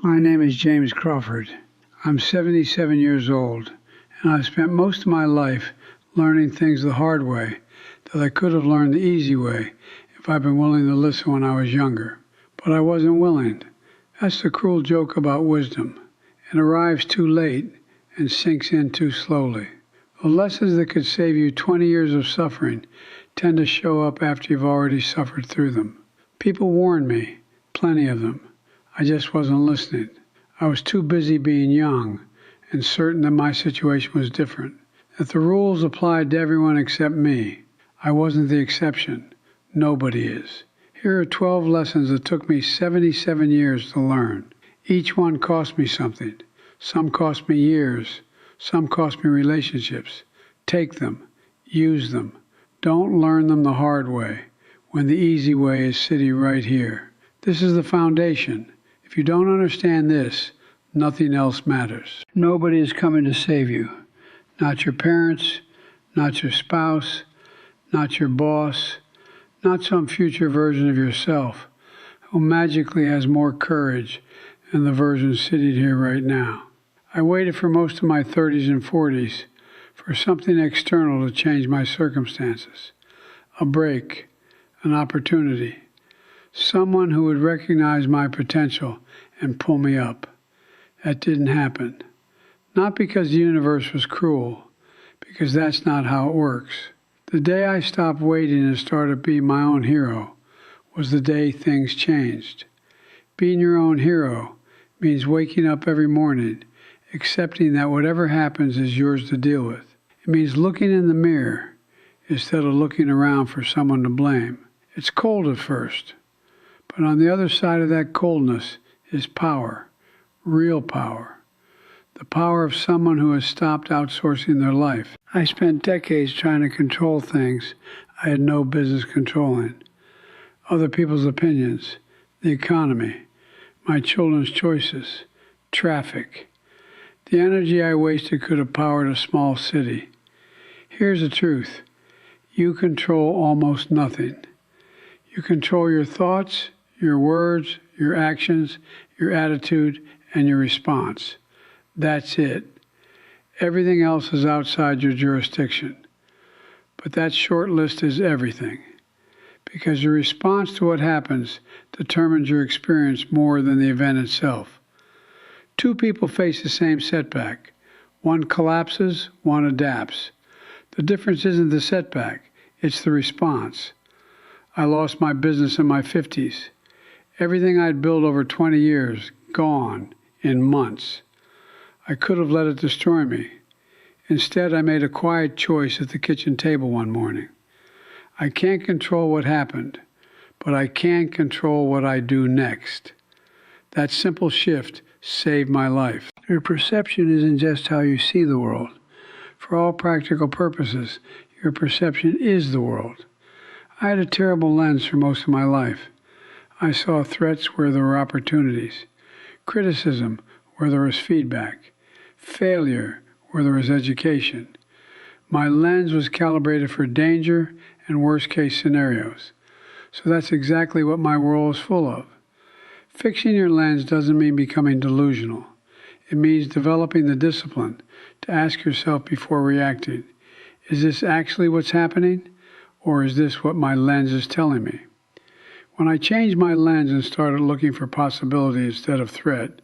My name is James Crawford. I'm 77 years old, and I've spent most of my life learning things the hard way that I could have learned the easy way if I'd been willing to listen when I was younger. But I wasn't willing. That's the cruel joke about wisdom. It arrives too late and sinks in too slowly. The lessons that could save you 20 years of suffering tend to show up after you've already suffered through them. People warned me, plenty of them. I just wasn't listening. I was too busy being young and certain that my situation was different, that the rules applied to everyone except me. I wasn't the exception. Nobody is. Here are 12 lessons that took me 77 years to learn. Each one cost me something. Some cost me years. Some cost me relationships. Take them. Use them. Don't learn them the hard way when the easy way is sitting right here. This is the foundation. If you don't understand this, nothing else matters. Nobody is coming to save you. Not your parents, not your spouse, not your boss, not some future version of yourself who magically has more courage than the version sitting here right now. I waited for most of my 30s and 40s for something external to change my circumstances. A break, an opportunity. Someone who would recognize my potential and pull me up. That didn't happen. Not because the universe was cruel, because that's not how it works. The day I stopped waiting and started being my own hero was the day things changed. Being your own hero means waking up every morning, accepting that whatever happens is yours to deal with. It means looking in the mirror instead of looking around for someone to blame. It's cold at first. But on the other side of that coldness is power, real power, the power of someone who has stopped outsourcing their life. I spent decades trying to control things I had no business controlling. Other people's opinions, the economy, my children's choices, traffic. The energy I wasted could have powered a small city. Here's the truth. You control almost nothing. You control your thoughts, your words, your actions, your attitude, and your response. That's it. Everything else is outside your jurisdiction. But that short list is everything. Because your response to what happens determines your experience more than the event itself. Two people face the same setback. One collapses, one adapts. The difference isn't the setback, it's the response. I lost my business in my 50s. Everything I'd built over 20 years, gone in months. I could have let it destroy me. Instead, I made a quiet choice at the kitchen table one morning. I can't control what happened, but I can control what I do next. That simple shift saved my life. Your perception isn't just how you see the world. For all practical purposes, your perception is the world. I had a terrible lens for most of my life. I saw threats where there were opportunities, criticism where there was feedback, failure where there was education. My lens was calibrated for danger and worst-case scenarios. So that's exactly what my world is full of. Fixing your lens doesn't mean becoming delusional. It means developing the discipline to ask yourself before reacting, is this actually what's happening, or is this what my lens is telling me? When I changed my lens and started looking for possibility instead of threat,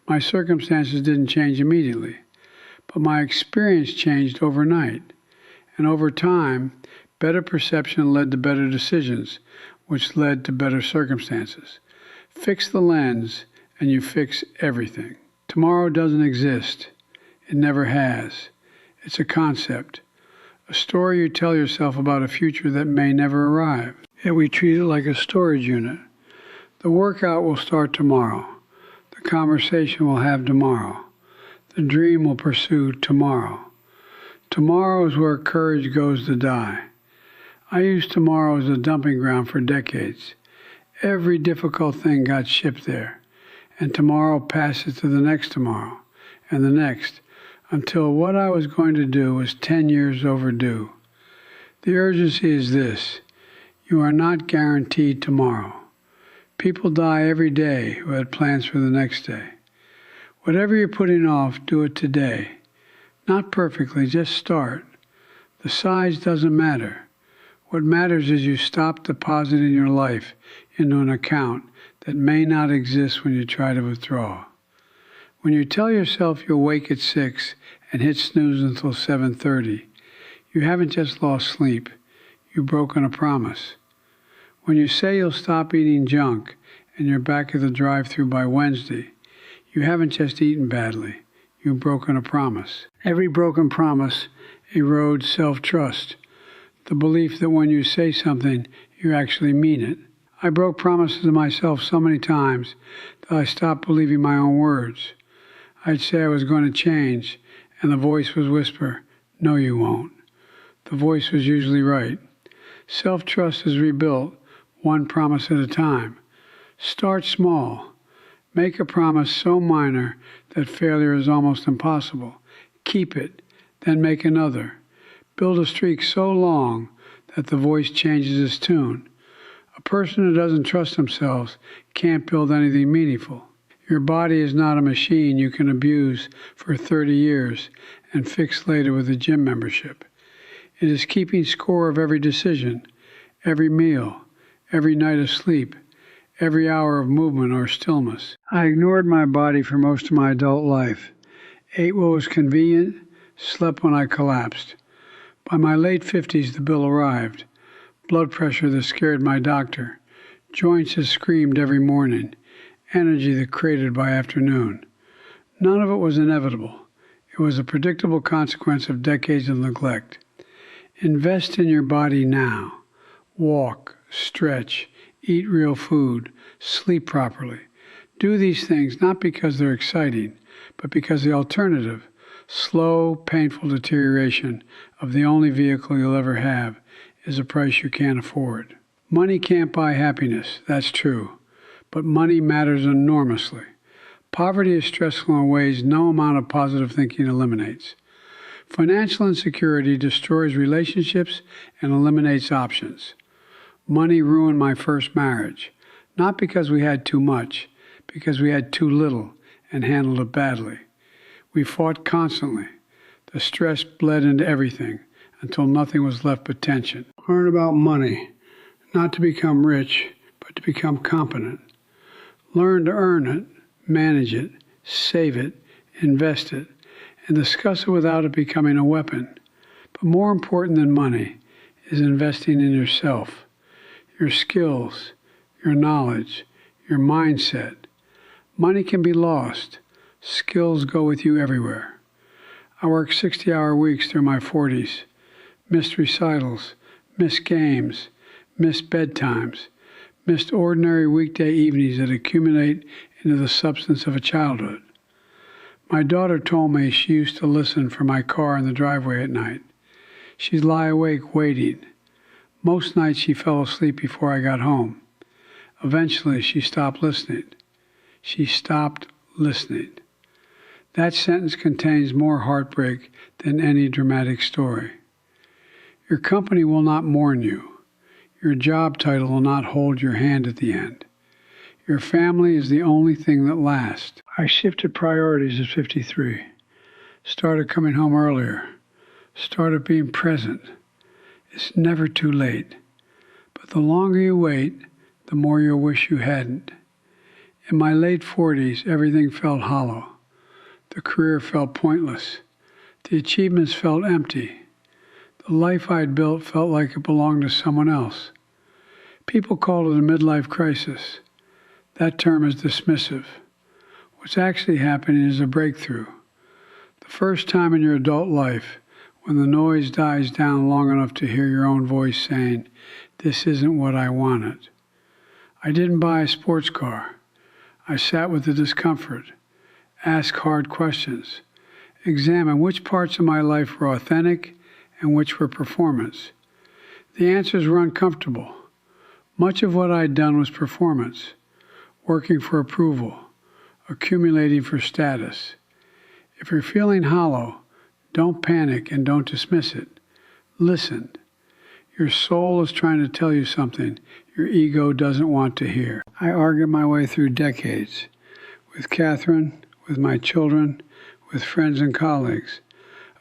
my circumstances didn't change immediately, but my experience changed overnight. And over time, better perception led to better decisions, which led to better circumstances. Fix the lens, and you fix everything. Tomorrow doesn't exist. It never has. It's a concept, a story you tell yourself about a future that may never arrive. Yet we treat it like a storage unit. The workout will start tomorrow. The conversation we'll have tomorrow. The dream we'll pursue tomorrow. Tomorrow is where courage goes to die. I used tomorrow as a dumping ground for decades. Every difficult thing got shipped there, and tomorrow passes to the next tomorrow, and the next, until what I was going to do was 10 years overdue. The urgency is this. You are not guaranteed tomorrow. People die every day who had plans for the next day. Whatever you're putting off, do it today. Not perfectly, just start. The size doesn't matter. What matters is you stop depositing your life into an account that may not exist when you try to withdraw. When you tell yourself you'll wake at 6 and hit snooze until 7:30, you haven't just lost sleep, you've broken a promise. When you say you'll stop eating junk and you're back at the drive-thru by Wednesday, you haven't just eaten badly, you've broken a promise. Every broken promise erodes self-trust, the belief that when you say something, you actually mean it. I broke promises to myself so many times that I stopped believing my own words. I'd say I was going to change, and the voice would whisper, "No, you won't." The voice was usually right. Self-trust is rebuilt one promise at a time. Start small. Make a promise so minor that failure is almost impossible. Keep it, then make another. Build a streak so long that the voice changes its tune. A person who doesn't trust themselves can't build anything meaningful. Your body is not a machine you can abuse for 30 years and fix later with a gym membership. It is keeping score of every decision, every meal, every night of sleep, every hour of movement or stillness. I ignored my body for most of my adult life. Ate what was convenient, slept when I collapsed. By my late 50s, the bill arrived. Blood pressure that scared my doctor. Joints that screamed every morning. Energy that cratered by afternoon. None of it was inevitable. It was a predictable consequence of decades of neglect. Invest in your body now. Walk, stretch, eat real food, sleep properly. Do these things not because they're exciting, but because the alternative, slow, painful deterioration of the only vehicle you'll ever have, is a price you can't afford. Money can't buy happiness, that's true, but money matters enormously. Poverty is stressful in ways no amount of positive thinking eliminates. Financial insecurity destroys relationships and eliminates options. Money ruined my first marriage, not because we had too much, because we had too little and handled it badly. We fought constantly. The stress bled into everything until nothing was left but tension. Learn about money, not to become rich, but to become competent. Learn to earn it, manage it, save it, invest it, and discuss it without it becoming a weapon. But more important than money is investing in yourself, your skills, your knowledge, your mindset. Money can be lost. Skills go with you everywhere. I worked 60-hour weeks through my 40s, missed recitals, missed games, missed bedtimes, missed ordinary weekday evenings that accumulate into the substance of a childhood. My daughter told me she used to listen for my car in the driveway at night. She'd lie awake waiting. Most nights she fell asleep before I got home. Eventually she stopped listening. She stopped listening. That sentence contains more heartbreak than any dramatic story. Your company will not mourn you. Your job title will not hold your hand at the end. Your family is the only thing that lasts. I shifted priorities at 53. Started coming home earlier. Started being present. It's never too late. But the longer you wait, the more you'll wish you hadn't. In my late 40s, everything felt hollow. The career felt pointless. The achievements felt empty. The life I'd built felt like it belonged to someone else. People called it a midlife crisis. That term is dismissive. What's actually happening is a breakthrough. The first time in your adult life when the noise dies down long enough to hear your own voice saying, "This isn't what I wanted." I didn't buy a sports car. I sat with the discomfort, asked hard questions, examined which parts of my life were authentic and which were performance. The answers were uncomfortable. Much of what I'd done was performance. Working for approval, accumulating for status. If you're feeling hollow, don't panic and don't dismiss it. Listen. Your soul is trying to tell you something your ego doesn't want to hear. I argued my way through decades with Catherine, with my children, with friends and colleagues,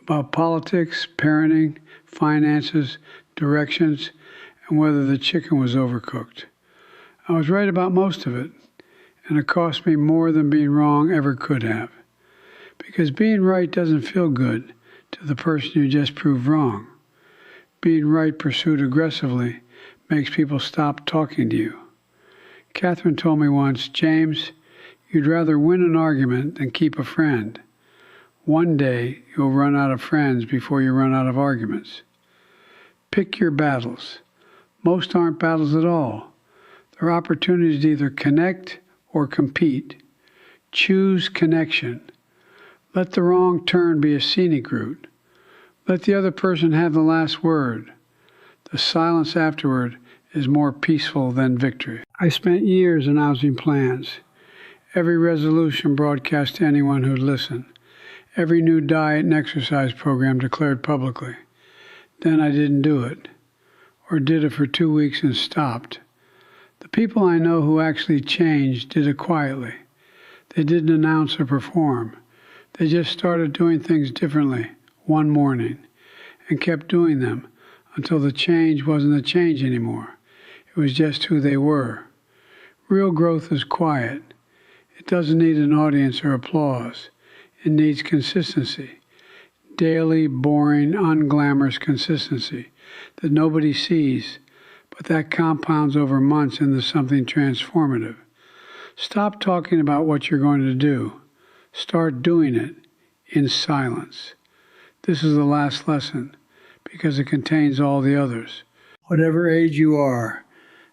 about politics, parenting, finances, directions, and whether the chicken was overcooked. I was right about most of it, and it cost me more than being wrong ever could have. Because being right doesn't feel good to the person you just proved wrong. Being right pursued aggressively makes people stop talking to you. Catherine told me once, "James, you'd rather win an argument than keep a friend. One day you'll run out of friends before you run out of arguments." Pick your battles. Most aren't battles at all. They're opportunities to either connect or compete. Choose connection. Let the wrong turn be a scenic route. Let the other person have the last word. The silence afterward is more peaceful than victory. I spent years announcing plans. Every resolution broadcast to anyone who'd listen. Every new diet and exercise program declared publicly. Then I didn't do it, or did it for 2 weeks and stopped. The people I know who actually changed did it quietly. They didn't announce or perform. They just started doing things differently one morning and kept doing them until the change wasn't a change anymore. It was just who they were. Real growth is quiet. It doesn't need an audience or applause. It needs consistency. Daily, boring, unglamorous consistency that nobody sees, but that compounds over months into something transformative. Stop talking about what you're going to do. Start doing it in silence. This is the last lesson because it contains all the others. Whatever age you are,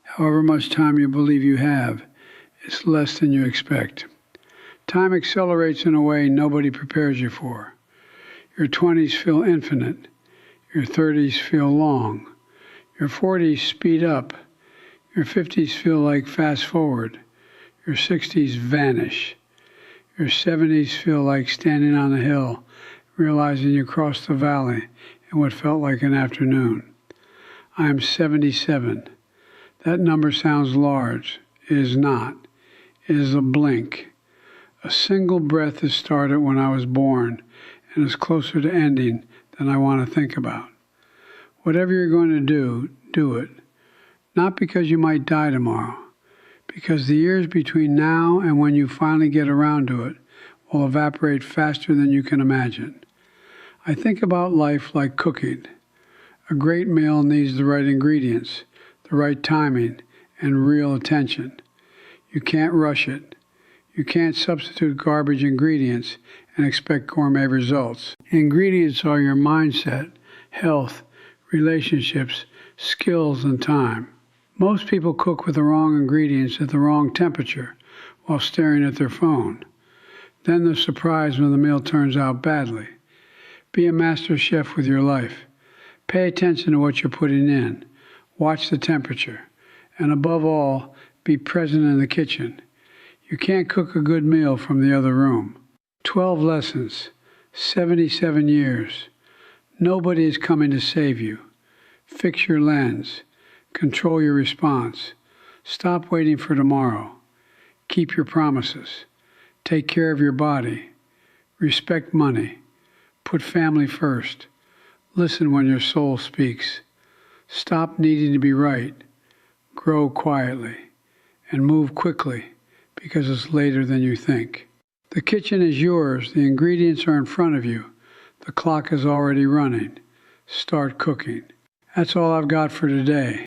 however much time you believe you have, it's less than you expect. Time accelerates in a way nobody prepares you for. Your 20s feel infinite. Your 30s feel long. Your 40s speed up. Your 50s feel like fast forward. Your 60s vanish. Your 70s feel like standing on a hill, realizing you crossed the valley in what felt like an afternoon. I am 77. That number sounds large. It is not. It is a blink. A single breath is started when I was born and is closer to ending than I want to think about. Whatever you're going to do, do it. Not because you might die tomorrow, because the years between now and when you finally get around to it will evaporate faster than you can imagine. I think about life like cooking. A great meal needs the right ingredients, the right timing, and real attention. You can't rush it. You can't substitute garbage ingredients and expect gourmet results. Ingredients are your mindset, health, relationships, skills, and time. Most people cook with the wrong ingredients at the wrong temperature while staring at their phone. Then they're surprised when the meal turns out badly. Be a master chef with your life. Pay attention to what you're putting in. Watch the temperature. And above all, be present in the kitchen. You can't cook a good meal from the other room. 12 lessons, 77 years. Nobody is coming to save you. Fix your lens. Control your response. Stop waiting for tomorrow. Keep your promises. Take care of your body. Respect money. Put family first. Listen when your soul speaks. Stop needing to be right. Grow quietly. And move quickly because it's later than you think. The kitchen is yours. The ingredients are in front of you. The clock is already running. Start cooking. That's all I've got for today.